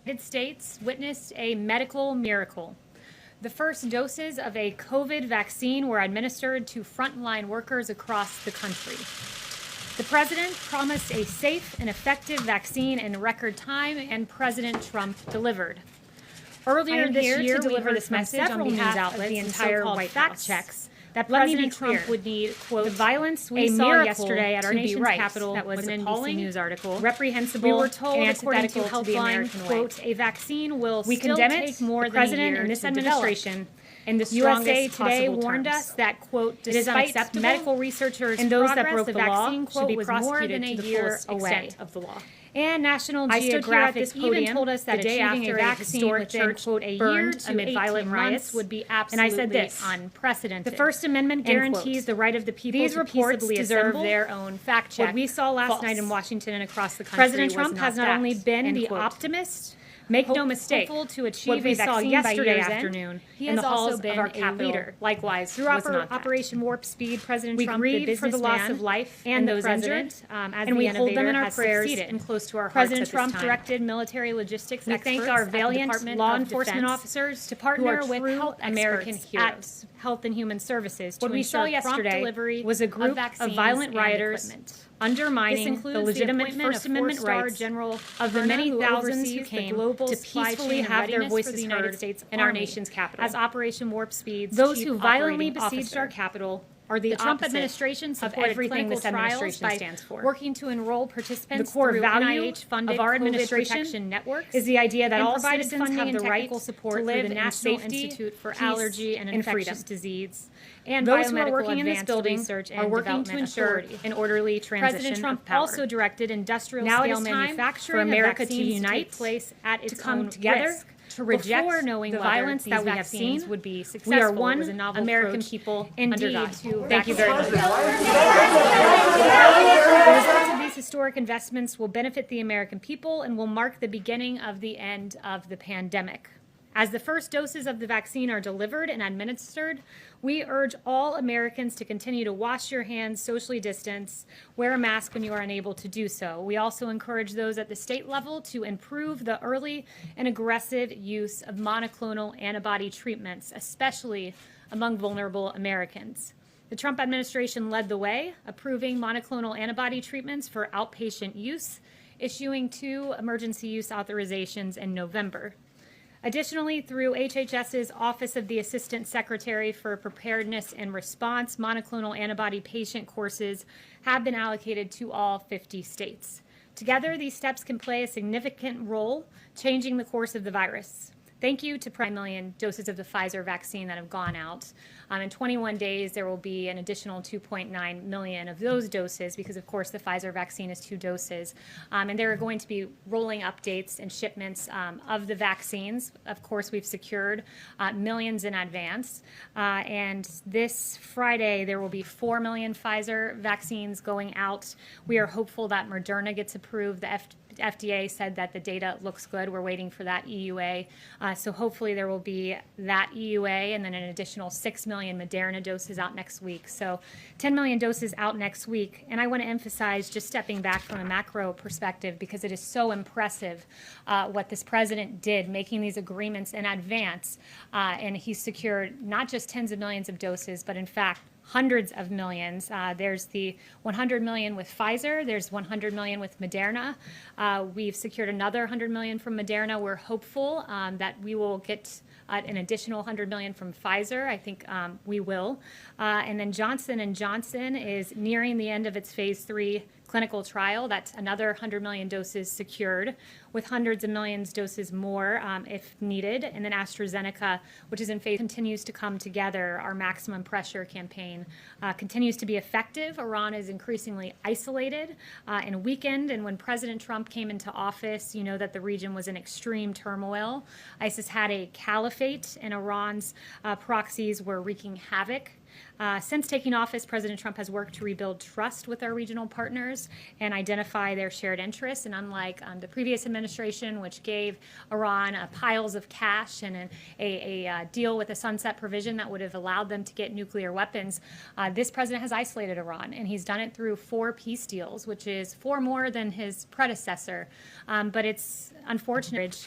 United States witnessed a medical miracle. The first doses of a COVID vaccine were administered to frontline workers across the country. The president promised a safe and effective vaccine in record time, and President Trump delivered. Earlier this year, we heard this message on several news outlets, the entire White House checks, that President Trump would need, quote, the violence we saw yesterday at our nation's capital that was an appalling news article, reprehensible. We were told, according to Helpline, quote, a vaccine will still take more than a year in this administration. In the USA Today warned us that, quote, despite medical researchers and those that broke the law should be prosecuted to the fullest extent of the law. And National Geographic even told us that achieving a vaccine within, quote, a year to amid violent riots would be absolutely, and I said this, unprecedented. The First Amendment guarantees the right of the people to peaceably deserve their own fact check. What we saw last night in Washington and across the country, President Trump has not only been the optimist, make no mistake, to achieve what we saw yesterday afternoon in the halls of our Capitol. Leader. Likewise, through Operation Warp Speed, President Trump, we grieve for the loss of life and those injured, and we hold them in our prayers and close to our hearts. President Trump directed military logistics experts. We thank our valiant law enforcement officers to partner with health American heroes at Health and Human Services. What we saw yesterday was a group of violent rioters undermining the legitimate First Amendment rights of the many thousands who came to peacefully have their voices heard in our nation's capital. As Operation Warp Speed's those who violently besieged our capital are the Trump administration of everything this administration stands for. Working to enroll participants, the core value of our administration networks is the idea that all citizens have the right support to live in the National Institute for Allergy and Infectious Disease. And those who are working in this building are working to ensure an orderly transition. President Trump also directed industrial-scale manufacturing for America to unite, to come together, to reject the violence that we have seen would be successful. We are one American people under God. Thank you very much. The results of these historic investments will benefit the American people and will mark the beginning of the end of the pandemic. As the first doses of the vaccine are delivered and administered, we urge all Americans to continue to wash your hands, socially distance, wear a mask when you are unable to do so. We also encourage those at the state level to improve the early and aggressive use of monoclonal antibody treatments, especially among vulnerable Americans. The Trump administration led the way, approving monoclonal antibody treatments for outpatient use, issuing 2 emergency use authorizations in November. Additionally, through HHS's Office of the Assistant Secretary for Preparedness and Response, monoclonal antibody patient courses have been allocated to all 50 states. Together, these steps can play a significant role changing the course of the virus. Thank you to 1 million doses of the Pfizer vaccine that have gone out. In 21 days, there will be an additional 2.9 million of those doses because, of course, the Pfizer vaccine is 2 doses. And there are going to be rolling updates and shipments of the vaccines. Of course, we've secured millions in advance. And this Friday, there will be 4 million Pfizer vaccines going out. We are hopeful that Moderna gets approved. The FDA said that the data looks good. We're waiting for that EUA. So hopefully there will be that EUA and then an additional 6 million Moderna doses out next week. So 10 million doses out next week. And I want to emphasize, just stepping back from a macro perspective, because it is so impressive what this president did, making these agreements in advance. And he secured not just tens of millions of doses, but in fact, hundreds of millions. There's the 100 million with Pfizer. There's 100 million with Moderna. We've secured another 100 million from Moderna. We're hopeful that we will get an additional 100 million from Pfizer. I think we will. And then Johnson & Johnson is nearing the end of its phase 3 clinical trial. That's another 100 million doses secured, with hundreds of millions doses more if needed. And then AstraZeneca, which is in phase, continues to come together. Our maximum pressure campaign continues to be effective. Iran is increasingly isolated and weakened. And when President Trump came into office, you know that the region was in extreme turmoil. ISIS had a caliphate, and Iran's proxies were wreaking havoc. Since taking office, President Trump has worked to rebuild trust with our regional partners and identify their shared interests. And unlike the previous administration, which gave Iran piles of cash and a deal with a sunset provision that would have allowed them to get nuclear weapons, this president has isolated Iran, and he's done it through 4 peace deals, which is 4 more than his predecessor. But it's unfortunate.